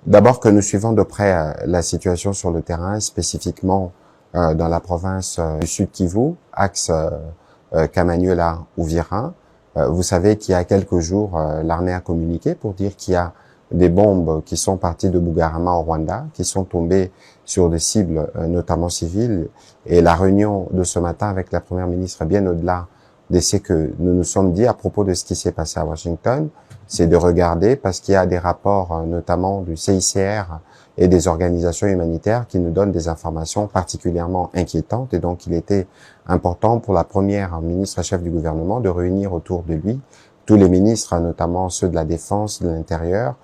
D'abord que nous suivons de près la situation sur le terrain, spécifiquement dans la province du Sud Kivu, axe Kamanyola-Uvira. Vous savez qu'il y a quelques jours, l'armée a communiqué pour dire qu'il y a des bombes qui sont parties de Bugarama au Rwanda, qui sont tombées sur des cibles, notamment civiles. Et la réunion de ce matin avec la Première ministre, bien au-delà de ce que nous nous sommes dit à propos de ce qui s'est passé à Washington, c'est de regarder, parce qu'il y a des rapports, notamment du CICR et des organisations humanitaires, qui nous donnent des informations particulièrement inquiétantes. Et donc, il était important pour la Première ministre chef du gouvernement de réunir autour de lui tous les ministres, notamment ceux de la Défense, de l'Intérieur,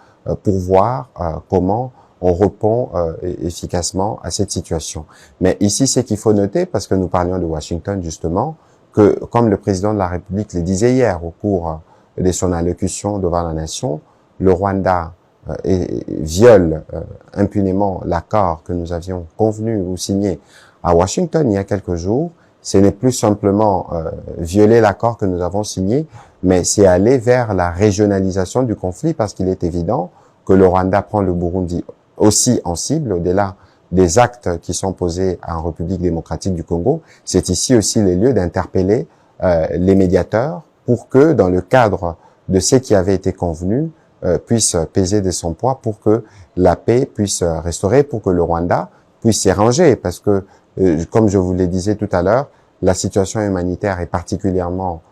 pour voir comment on répond efficacement à cette situation. Mais ici, c'est qu'il faut noter, parce que nous parlions de Washington justement, que comme le président de la République le disait hier au cours de son allocution devant la nation, le Rwanda viole impunément l'accord que nous avions convenu ou signé à Washington il y a quelques jours. Ce n'est plus simplement violer l'accord que nous avons signé, mais c'est aller vers la régionalisation du conflit, parce qu'il est évident que le Rwanda prend le Burundi aussi en cible, au-delà des actes qui sont posés en République démocratique du Congo. C'est ici aussi le lieu d'interpeller les médiateurs pour que, dans le cadre de ce qui avait été convenu, puisse peser de son poids pour que la paix puisse restaurer, pour que le Rwanda puisse s'y ranger. Parce que, comme je vous le disais tout à l'heure, la situation humanitaire est particulièrement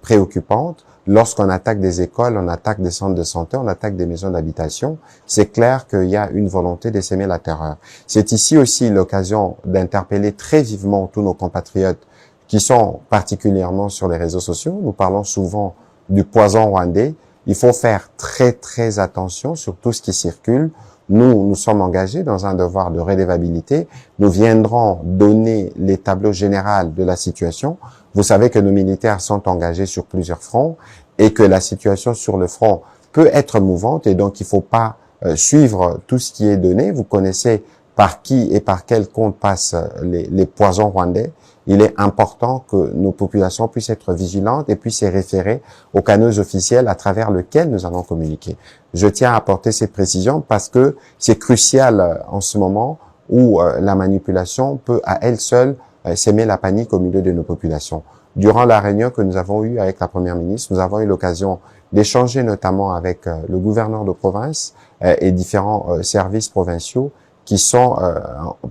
préoccupante. Lorsqu'on attaque des écoles, on attaque des centres de santé, on attaque des maisons d'habitation, c'est clair qu'il y a une volonté de s'aimer la terreur. C'est ici aussi l'occasion d'interpeller très vivement tous nos compatriotes qui sont particulièrement sur les réseaux sociaux. Nous parlons souvent du poison rwandais. Il faut faire très très attention sur tout ce qui circule. Nous sommes engagés dans un devoir de redevabilité. Nous viendrons donner les tableaux généraux de la situation. Vous savez que nos militaires sont engagés sur plusieurs fronts et que la situation sur le front peut être mouvante, et donc il ne faut pas suivre tout ce qui est donné. Vous connaissez par qui et par quel compte passent les poisons rwandais. Il est important que nos populations puissent être vigilantes et puissent se référer aux canaux officiels à travers lesquels nous allons communiquer. Je tiens à apporter ces précisions parce que c'est crucial en ce moment où la manipulation peut à elle seule s'aimer la panique au milieu de nos populations. Durant la réunion que nous avons eue avec la Première ministre, nous avons eu l'occasion d'échanger notamment avec le gouverneur de province et différents services provinciaux qui sont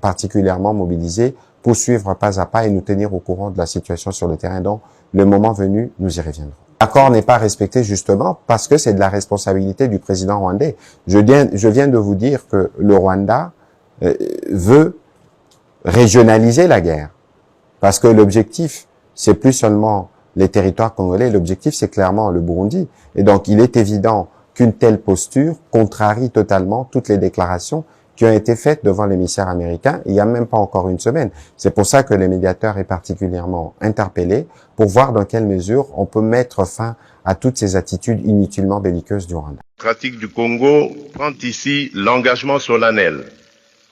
particulièrement mobilisés pour suivre pas à pas et nous tenir au courant de la situation sur le terrain. Donc, le moment venu, nous y reviendrons. L'accord n'est pas respecté justement parce que c'est de la responsabilité du président rwandais. Je viens de vous dire que le Rwanda veut régionaliser la guerre. Parce que l'objectif, c'est plus seulement les territoires congolais, l'objectif, c'est clairement le Burundi. Et donc, il est évident qu'une telle posture contrarie totalement toutes les déclarations qui ont été faites devant l'émissaire américain il n'y a même pas encore une semaine. C'est pour ça que le médiateur est particulièrement interpellé pour voir dans quelle mesure on peut mettre fin à toutes ces attitudes inutilement belliqueuses du Rwanda. La pratique du Congo prend ici l'engagement solennel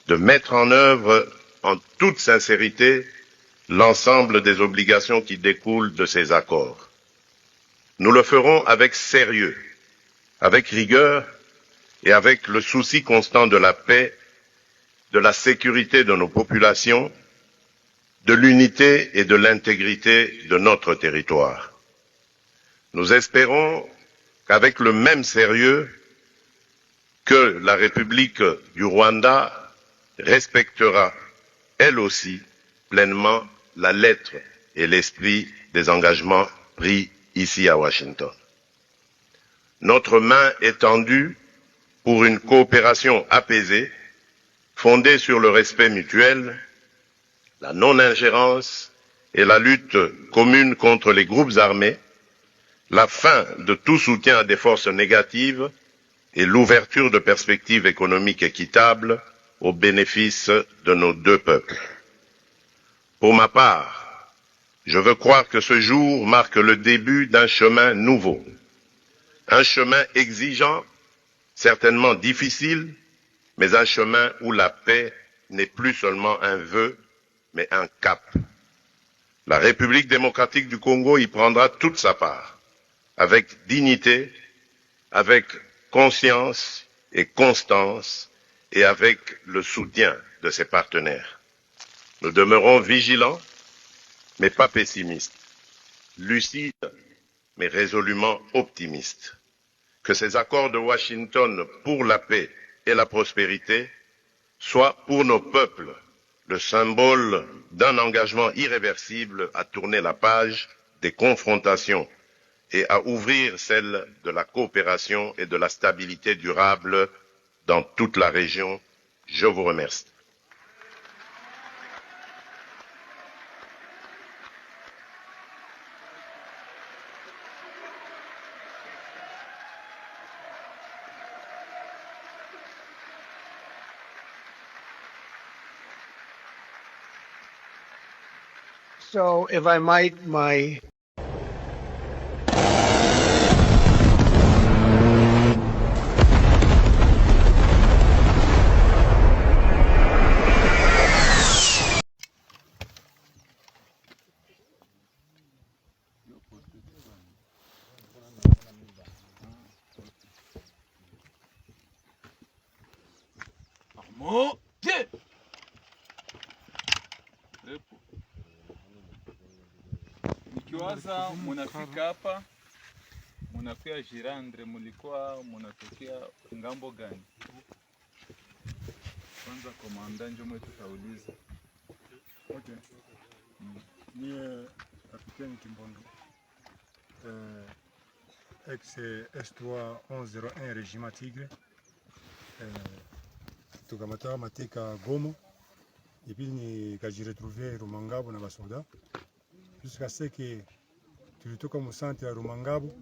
de mettre en œuvre en toute sincérité l'ensemble des obligations qui découlent de ces accords. Nous le ferons avec sérieux, avec rigueur et avec le souci constant de la paix, de la sécurité de nos populations, de l'unité et de l'intégrité de notre territoire. Nous espérons qu'avec le même sérieux que la République du Rwanda respectera, elle aussi, pleinement la lettre et l'esprit des engagements pris ici à Washington. Notre main est tendue pour une coopération apaisée, fondée sur le respect mutuel, la non-ingérence et la lutte commune contre les groupes armés, la fin de tout soutien à des forces négatives et l'ouverture de perspectives économiques équitables au bénéfice de nos deux peuples. Pour ma part, je veux croire que ce jour marque le début d'un chemin nouveau, un chemin exigeant, certainement difficile, mais un chemin où la paix n'est plus seulement un vœu, mais un cap. La République démocratique du Congo y prendra toute sa part, avec dignité, avec conscience et constance et avec le soutien de ses partenaires. Nous demeurons vigilants, mais pas pessimistes, lucides, mais résolument optimistes. Que ces accords de Washington pour la paix et la prospérité soient pour nos peuples le symbole d'un engagement irréversible à tourner la page des confrontations et à ouvrir celle de la coopération et de la stabilité durable dans toute la région. Je vous remercie. So, if I might, my Nikiwaza munafika hapa, munafika Jirandre, mulikuwa munatokea ngambo gani? Kwanza komanda njo mwetu kauliza. Okay. Ni Capitaine Kimbondo. Ex S3 1101 Régiment Tigre. Tukamata mateka Gomo. Et puis ni kaji retrouvé Rumangabo na basoda. Jusqu'à ce que tulitoka mu centre ya Rumangabo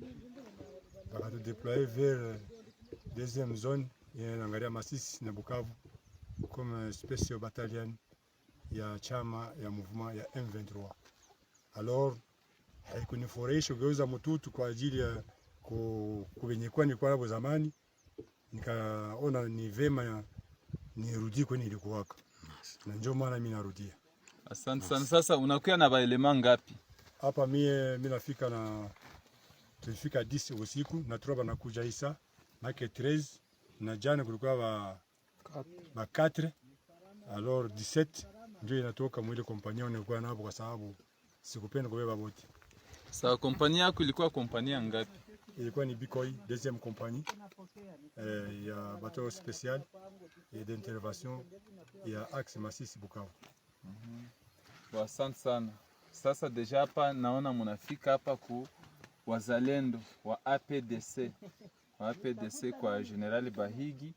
bakatu déployer vers deuxième zone inaangalia Masisi na Bukavu comme special battalion ya chama ya mouvement ya M23. Alors haikunifurahisha kugeuza mtutu kwa ajili ya kubenyekwa nilikuwa hapo zamani, nikaona ni vema nirudi kwenye nilikuwaka, na ndio maana mimi narudia. Asante sana. Sasa unakuwa na baelema ngapi hapa? Mimi nafika na tulifika 10 usiku na troba nakuja isa make 13 na jana kulikuwa ba 4. Alors 17 ndio inatoka mwile kompania nilikuwa nabo kwa sababu sikupenda kubeba boti. Sawa, kompania yako ilikuwa kompania ngapi? Ilikuwa ni Bikoi, deuxième compagnie ya bateau spécial et d'intervention ya axe Masisi Bukavu. Asante sana. Sasa deja hapa naona munafika hapa ku wazalendo wa APDC. Wa APDC kwa General Bahigi.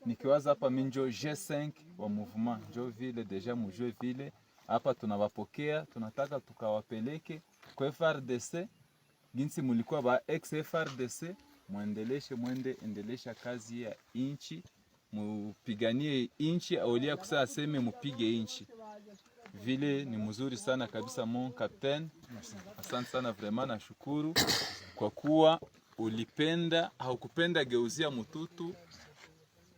Nikiwaza hapa minjo G5 wa mouvement. Njo vile deja mujue vile. Hapa tunawapokea, tunataka tukawapeleke kwa FRDC. Ginsi mulikuwa ba ex-FRDC, endelesha kazi ya inchi, mupiganie inchi, aulia kusa aseme mupige inchi. Vile ni mzuri sana kabisa mon capitaine. Asante sana vraiment, na shukuru kwa kuwa ulipenda, haukupenda geuzia mtutu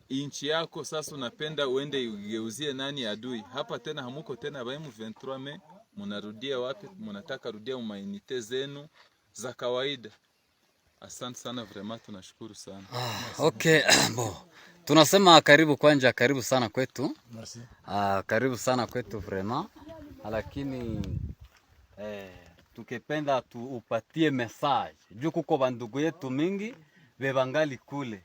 inchi yako, sasa unapenda uende ugeuzie nani adui. Hapa tena hamuko tena ba M23 me munarudia wapi? Munataka rudia umainite zenu za kawaida. Asante sana vraiment, tunashukuru sana. Okay, bo. Tunasema karibu kwanja, karibu sana kwetu. Merci. Karibu sana kwetu vraiment. Lakini tukipenda tuupatie message. Juu kuko bandugu yetu mingi bebangali kule.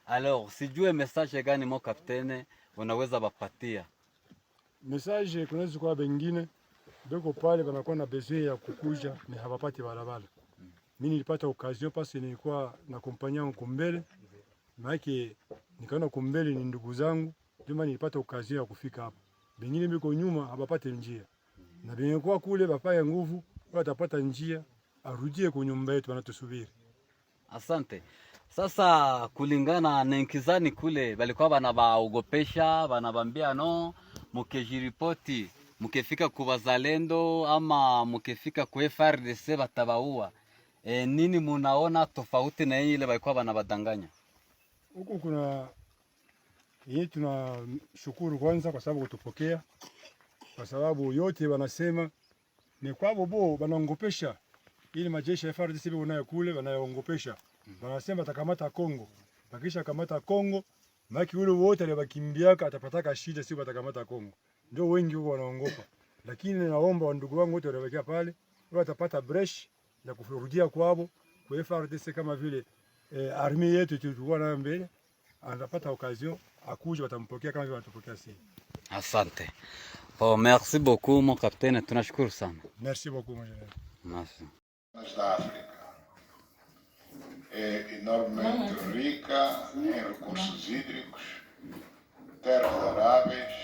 Alors, sijue message gani mo kaptene unaweza bapatia? Message kunaweza kwa bengine beko pale wanakuwa na besoin ya kukuja ni hawapati barabara. Mimi nilipata occasion parce nilikuwa na kompania yangu kumbele. Maana nikaona kumbele ni ndugu zangu, ndio maana nilipata occasion ya kufika hapa. Bengine biko nyuma hawapati njia. Na bengine kwa kule bapaya nguvu, watapata njia arudie kwa nyumba yetu wanatusubiri. Asante. Sasa kulingana na nkizani kule balikuwa banabaogopesha, banabambia no mukejiripoti, mukefika ku bazalendo ama mukefika ku FRDC batabaua. Nini munaona tofauti na ile balikuwa banabadanganya? Huko kuna yeye, tunashukuru kwanza kwa sababu kutupokea, kwa sababu yote wanasema ni kwa bobo banaongopesha ili majeshi ya FARDC wanayo kule wanayoongopesha. Wanasema takamata Kongo. Bakisha kamata Kongo, maki ule wote aliyebakimbiaka atapataka shida siku atakamata Kongo. Ndio wengi huko wanaongopa. Lakini naomba wandugu wangu wote waliobakia pale watapata bresh na kurudia kwao kwa FARDC kama vile army yetu tulikuwa nayo mbele, anapata occasion akuje watampokea kama vile watapokea sisi. Asante. Oh, merci beaucoup mon capitaine, tunashukuru sana. Merci beaucoup mon général. Merci. Da África é enormemente rica em recursos hídricos, terras aráveis,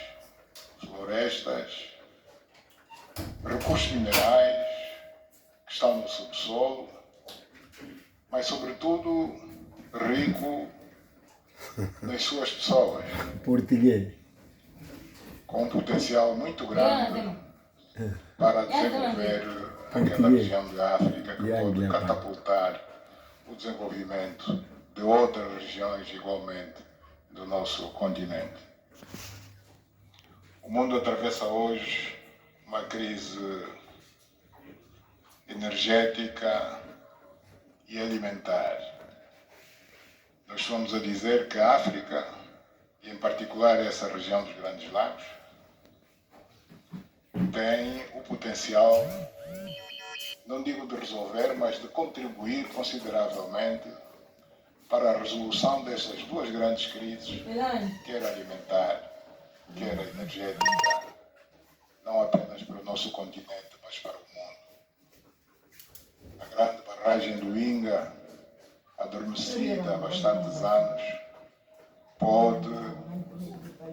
florestas, recursos minerais que estão no subsolo, mas sobretudo rico nas suas pessoas. Português. Com um potencial muito grande para desenvolver aquela região da África que pode catapultar o desenvolvimento de outras regiões igualmente do nosso continente. O mundo atravessa hoje uma crise energética e alimentar. Nós estamos a dizer que a África, e em particular essa região dos Grandes Lagos, tem o potencial, não digo de resolver, mas de contribuir consideravelmente para a resolução destas duas grandes crises, quer alimentar, quer energética, não apenas para o nosso continente, mas para o mundo. A grande barragem do Inga, adormecida há bastantes anos, pode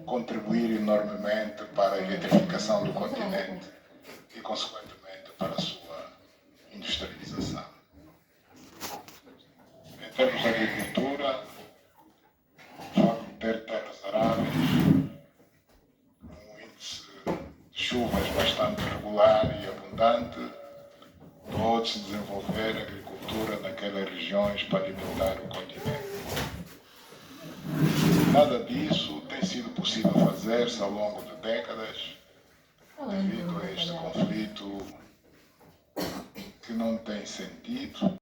contribuir enormemente para a eletrificação do continente e, consequentemente, para a sua industrialização. Em termos de agricultura, o facto de ter terras aráveis, um índice de chuvas bastante regular e abundante, pode-se desenvolver a agricultura naquelas regiões para alimentar o continente. Nada disso tem sido possível fazer-se ao longo de décadas devido a este conflito que não tem sentido